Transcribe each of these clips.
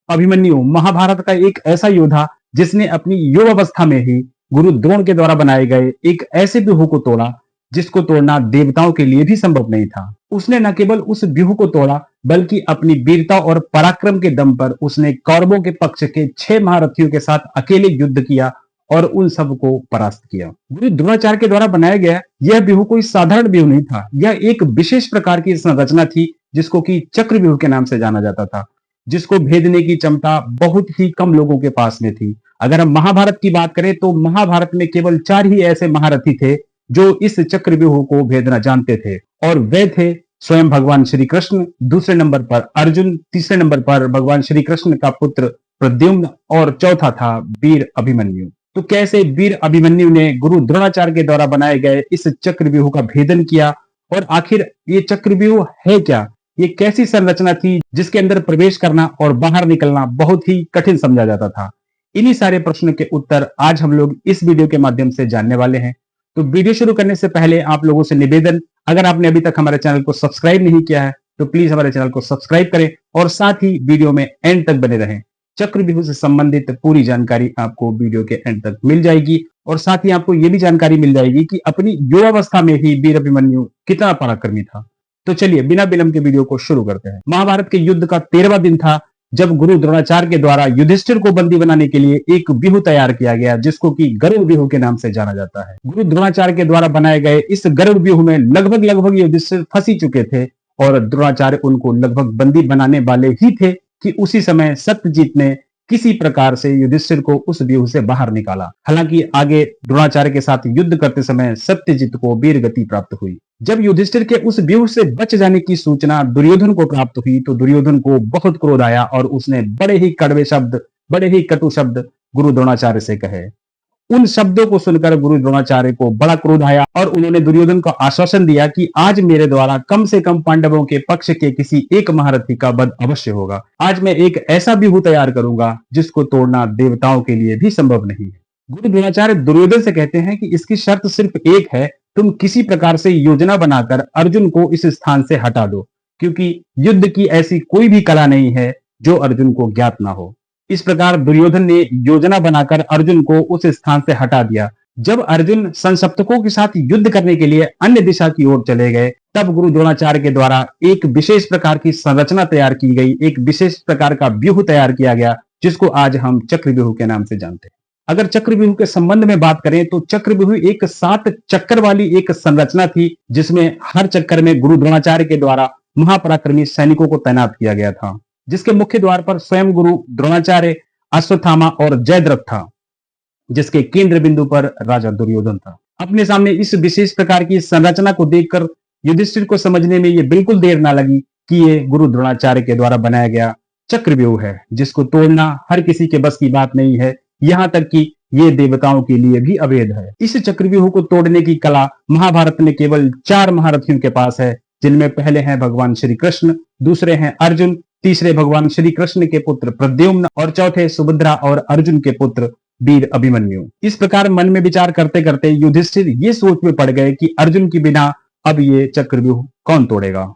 अभिमन्यु महाभारत का एक ऐसा योद्धा जिसने अपनी युवावस्था में ही गुरु द्रोण के द्वारा बनाए गए एक ऐसे व्यूह को तोड़ा जिसको तोड़ना देवताओं के लिए भी संभव नहीं था। उसने न केवल उस व्यूह को तोड़ा बल्कि अपनी वीरता और पराक्रम के दम पर उसने कौरवों के पक्ष के 6 महारथियों के साथ अकेले युद्ध किया और उन सबको परास्त किया। गुरु द्रोणाचार्य के द्वारा बनाया गया यह व्यूह कोई साधारण व्यूह नहीं था। यह एक विशेष प्रकार की संरचना थी जिसको कि चक्रव्यूह के नाम से जाना जाता था, जिसको भेदने की क्षमता बहुत ही कम लोगों के पास में थी। अगर हम महाभारत की बात करें तो महाभारत में केवल 4 ही ऐसे महारथी थे जो इस चक्रव्यूह को भेदना जानते थे, और वे थे स्वयं भगवान श्री कृष्ण, दूसरे नंबर पर अर्जुन, तीसरे नंबर पर भगवान श्री कृष्ण का पुत्र प्रद्युम्न और चौथा था वीर अभिमन्यु। तो कैसे वीर अभिमन्यु ने गुरु द्रोणाचार्य के द्वारा बनाए गए इस चक्रव्यूह का भेदन किया, और आखिर ये चक्रव्यूह है क्या, ये कैसी संरचना थी जिसके अंदर प्रवेश करना और बाहर निकलना बहुत ही कठिन समझा जाता था। इन्हीं सारे प्रश्नों के उत्तर आज हम लोग इस वीडियो के माध्यम से जानने वाले हैं। तो वीडियो शुरू करने से पहले आप लोगों से निवेदन, अगर आपने अभी तक हमारे चैनल को सब्सक्राइब नहीं किया है तो प्लीज हमारे चैनल को सब्सक्राइब करें और साथ ही वीडियो में एंड तक बने रहें। चक्रव्यूह से संबंधित पूरी जानकारी आपको वीडियो के एंड तक मिल जाएगी, और साथ ही आपको यह भी जानकारी मिल जाएगी कि अपनी युवावस्था में ही वीर अभिमन्यु कितना पराक्रमी था। तो चलिए बिना विलंब के वीडियो को शुरू करते हैं। महाभारत के युद्ध का 13वां दिन था जब गुरु द्रोणाचार्य के द्वारा युधिष्ठिर को बंदी बनाने के लिए एक व्यूह तैयार किया गया जिसको कि गरुड़ व्यूह के नाम से जाना जाता है। गुरु द्रोणाचार्य के द्वारा बनाए गए इस गरुड़ व्यूह में लगभग युधिष्ठिर फंस ही चुके थे, और द्रोणाचार्य उनको लगभग बंदी बनाने वाले ही थे कि उसी समय सत्यजीत ने किसी प्रकार से युधिष्ठिर को उस व्यूह से बाहर निकाला। हालांकि आगे द्रोणाचार्य के साथ युद्ध करते समय सत्यजीत को वीर गति प्राप्त हुई। जब युधिष्ठिर के उस व्यूह से बच जाने की सूचना दुर्योधन को प्राप्त हुई तो दुर्योधन को बहुत क्रोध आया और उसने बड़े ही कड़वे शब्द, बड़े ही कटु शब्द गुरु द्रोणाचार्य से कहे। उन शब्दों को सुनकर गुरु द्रोणाचार्य को बड़ा क्रोध आया और उन्होंने दुर्योधन को आश्वासन दिया कि आज मेरे द्वारा कम से कम पांडवों के पक्ष के किसी एक महारथी का वध अवश्य होगा। आज मैं एक ऐसा व्यूह तैयार करूंगा जिसको तोड़ना देवताओं के लिए भी संभव नहीं है। गुरु द्रोणाचार्य दुर्योधन से कहते हैं कि इसकी शर्त सिर्फ एक है, तुम किसी प्रकार से योजना बनाकर अर्जुन को इस स्थान से हटा दो, क्योंकि युद्ध की ऐसी कोई भी कला नहीं है जो अर्जुन को ज्ञात ना हो। इस प्रकार दुर्योधन ने योजना बनाकर अर्जुन को उस स्थान से हटा दिया। जब अर्जुन संसप्तकों के साथ युद्ध करने के लिए अन्य दिशा की ओर चले गए तब गुरु द्रोणाचार्य के द्वारा एक विशेष प्रकार की संरचना तैयार की गई, एक विशेष प्रकार का व्यूह तैयार किया गया जिसको आज हम चक्रव्यूह के नाम से जानते हैं। अगर चक्रव्यूह के संबंध में बात करें तो चक्रव्यूह एक 7 चक्कर वाली एक संरचना थी जिसमें हर चक्कर में गुरु द्रोणाचार्य के द्वारा महापराक्रमी सैनिकों को तैनात किया गया था, जिसके मुख्य द्वार पर स्वयं गुरु द्रोणाचार्य, अश्वत्थामा और जयद्रथ था, जिसके केंद्र बिंदु पर राजा दुर्योधन था। अपने सामने इस विशेष प्रकार की संरचना को देखकर युधिष्ठिर को समझने में ये बिल्कुल देर ना लगी कि ये गुरु द्रोणाचार्य के द्वारा बनाया गया चक्रव्यूह है जिसको तोड़ना हर किसी के बस की बात नहीं है, यहाँ तक कि ये देवताओं के लिए भी अवैध है। इस चक्रव्यूह को तोड़ने की कला महाभारत में केवल 4 महारथियों के पास है, जिनमें पहले हैं भगवान श्री कृष्ण, दूसरे हैं अर्जुन, तीसरे भगवान श्री कृष्ण के पुत्र प्रद्युम्न और चौथे सुभद्रा और अर्जुन के पुत्र वीर अभिमन्यु। इस प्रकार मन में विचार करते करते युधिष्ठिर ये सोच में पड़ गए कि अर्जुन के बिना अब ये चक्रव्यूह कौन तोड़ेगा।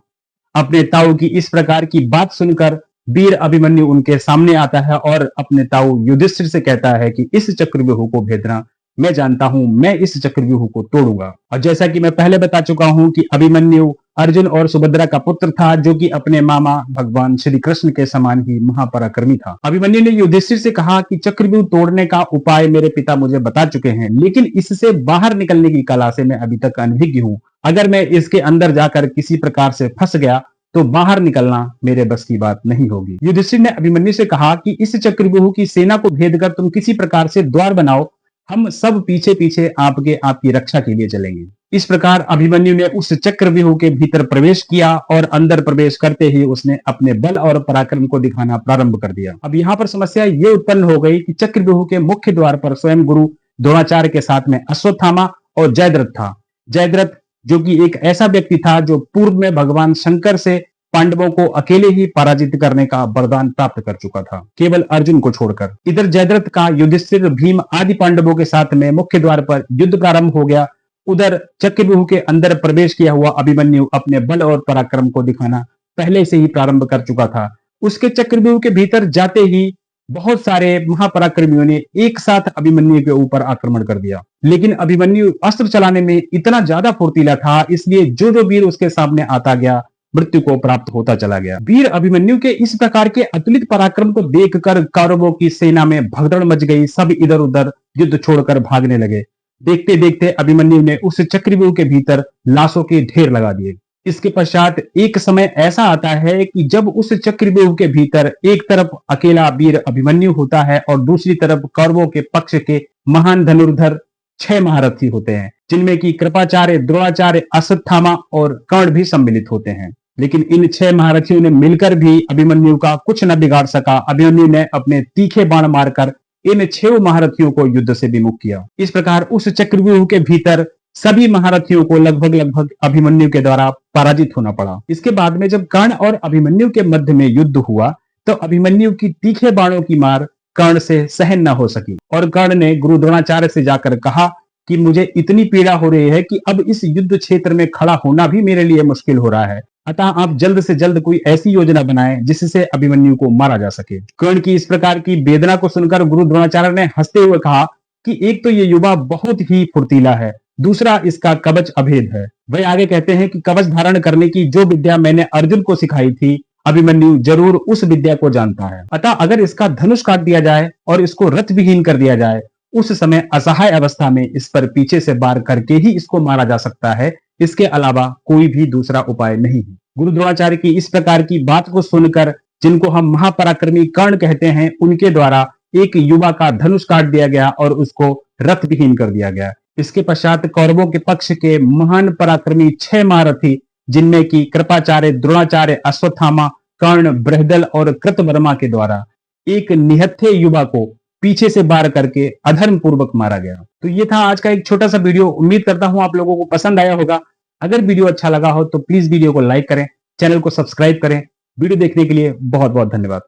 अपने ताऊ की इस प्रकार की बात सुनकर वीर अभिमन्यु उनके सामने आता है और अपने ताऊ युधिष्ठिर से कहता है कि इस चक्रव्यूह को भेदना मैं जानता हूं, मैं इस चक्रव्यूह को तोड़ूंगा। और जैसा कि मैं पहले बता चुका हूं कि अभिमन्यु अर्जुन और सुभद्रा का पुत्र था जो कि अपने मामा भगवान श्री कृष्ण के समान ही महापराक्रमी था। अभिमन्यु ने युधिष्ठिर से कहा कि चक्रव्यूह तोड़ने का उपाय मेरे पिता मुझे बता चुके हैं, लेकिन इससे बाहर निकलने की कला से मैं अभी तक अनभिज्ञ हूं। अगर मैं इसके अंदर जाकर किसी प्रकार से फंस गया तो बाहर निकलना मेरे बस की बात नहीं होगी। युधिष्ठिर ने अभिमन्यु से कहा कि इस चक्रव्यूह की सेना को भेद कर तुम किसी प्रकार से द्वार बनाओ, हम सब पीछे पीछे आपकी रक्षा के लिए चलेंगे। इस प्रकार अभिमन्यु ने उस चक्रव्यूह के भीतर प्रवेश किया और अंदर प्रवेश करते ही उसने अपने बल और पराक्रम को दिखाना प्रारंभ कर दिया। अब यहाँ पर समस्या ये उत्पन्न हो गई कि चक्रव्यूह के मुख्य द्वार पर स्वयं गुरु द्रोणाचार्य के साथ में अश्वत्थामा और जयद्रथ था। जयद्रथ जो कि एक ऐसा व्यक्ति था जो पूर्व में भगवान शंकर से पांडवों को अकेले ही पराजित करने का वरदान प्राप्त कर चुका था, केवल अर्जुन को छोड़कर। इधर जयद्रथ का युधिष्ठिर, भीम आदि पांडवों के साथ में मुख्य द्वार पर युद्ध प्रारंभ हो गया। उधर चक्रव्यूह के अंदर प्रवेश किया हुआ अभिमन्यु अपने बल और पराक्रम को दिखाना पहले से ही प्रारंभ कर चुका था। उसके चक्रव्यूह के भीतर जाते ही बहुत सारे महापराक्रमियों ने एक साथ अभिमन्यु के ऊपर आक्रमण कर दिया। लेकिन अभिमन्यु अस्त्र चलाने में इतना ज्यादा फुर्तीला था, इसलिए जो जो वीर उसके सामने आता गया मृत्यु को प्राप्त होता चला गया। वीर अभिमन्यु के इस प्रकार के अतुलित पराक्रम को देखकर कौरवों की सेना में भगदड़ मच गई। सब इधर उधर युद्ध छोड़कर भागने लगे। देखते देखते अभिमन्यु ने उस चक्रव्यूह के भीतर लाशों के ढेर लगा दिए। इसके पश्चात एक समय ऐसा आता है कि जब उस चक्रव्यूह के भीतर एक तरफ अकेला वीर अभिमन्यु होता है और दूसरी तरफ कौरवों के पक्ष के महान धनुर्धर 6 महारथी होते हैं, जिनमें की कृपाचार्य, द्रोणाचार्य, अश्वत्थामा और कर्ण भी सम्मिलित होते हैं। लेकिन इन 6 महारथियों ने मिलकर भी अभिमन्यु का कुछ न बिगाड़ सका। अभिमन्यु ने अपने तीखे बाण मारकर इन 6 महारथियों को युद्ध से विमुख किया। इस प्रकार उस चक्रव्यूह के भीतर सभी महारथियों को लगभग अभिमन्यु के द्वारा पराजित होना पड़ा। इसके बाद में जब कर्ण और अभिमन्यु के मध्य में युद्ध हुआ तो अभिमन्यु की तीखे बाणों की मार कर्ण से सहन न हो सकी और कर्ण ने गुरु द्रोणाचार्य से जाकर कहा कि मुझे इतनी पीड़ा हो रही है कि अब इस युद्ध क्षेत्र में खड़ा होना भी मेरे लिए मुश्किल हो रहा है। अतः आप जल्द से जल्द कोई ऐसी योजना बनाएं जिससे अभिमन्यु को मारा जा सके। कर्ण की इस प्रकार की वेदना को सुनकर गुरु द्रोणाचार्य ने हंसते हुए कहा कि एक तो ये युवा बहुत ही फुर्तीला है, दूसरा इसका कवच अभेद है। वह आगे कहते हैं कि कवच धारण करने की जो विद्या मैंने अर्जुन को सिखाई थी, अभिमन्यु जरूर उस विद्या को जानता है। अतः अगर इसका धनुष काट दिया जाए और इसको रथ विहीन कर दिया जाए, उस समय असहाय अवस्था में इस पर पीछे से वार करके ही इसको मारा जा सकता है। इसके अलावा कोई भी दूसरा उपाय नहीं है। गुरु द्रोणाचार्य की इस प्रकार की बात को सुनकर, जिनको हम महापराक्रमी कर्ण कहते हैं, उनके द्वारा एक युवा का धनुष काट दिया गया और उसको रथ विहीन कर दिया गया। इसके पश्चात कौरवों के पक्ष के महान पराक्रमी 6 महारथी, जिनमें की कृपाचार्य, द्रोणाचार्य, अश्वत्थामा, कर्ण, बृहदल और कृतवर्मा के द्वारा एक निहत्थे युवा को पीछे से वार करके अधर्म पूर्वक मारा गया। तो ये था आज का एक छोटा सा वीडियो। उम्मीद करता हूं आप लोगों को पसंद आया होगा। अगर वीडियो अच्छा लगा हो तो प्लीज वीडियो को लाइक करें, चैनल को सब्सक्राइब करें। वीडियो देखने के लिए बहुत बहुत धन्यवाद।